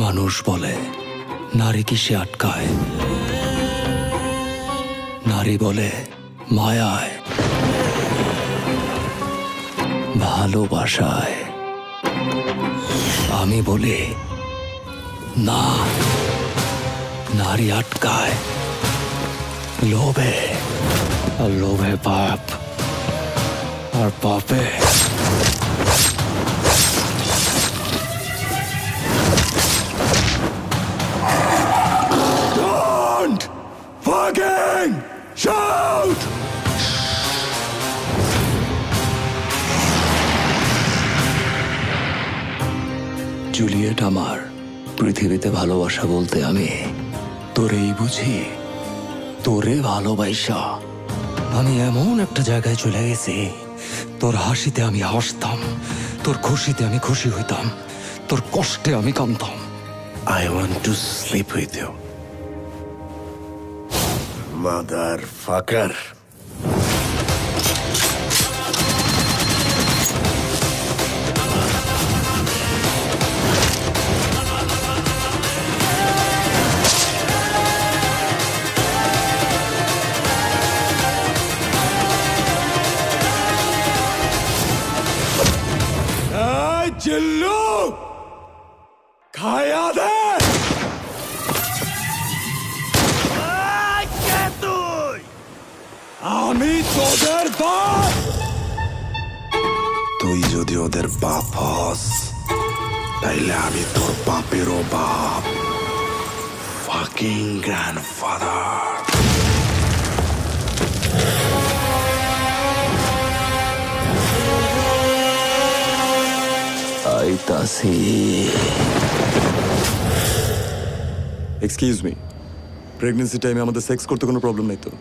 মানুষ বলে নারী কিসে আটকায়, নারী বলে মায়ায়, ভালোবাসায়। আমি বলি না, নারী আটকায় লোভে, আর লোভে পাপ, আর পাপে Don't fucking shout! জুলিয়েট আমার, পৃথিবীতে ভালোবাসা বলতে আমি তোরেই বুঝি। তোরে ভালোবাসা আমি এমন একটা জায়গায় চলে গেছি, তোর হাসিতে আমি হাসতাম, তোর খুশিতে আমি খুশি হইতাম, তোর কষ্টে আমি কাঁদতাম। I want to sleep with you, motherfucker. চিল্লু খায়া দে। আমি তোদের বাপ। তুই যদি ওদের বাপ হস, তাইলে আমি তোর বাপেরও বাপ, ফাকিং গ্র্যান্ডফাদার। আইতাছি। এক্সকিউজ মি, প্রেগনেন্সি টাইমে আমাদের সেক্স করতে কোনো প্রবলেম নাই তো?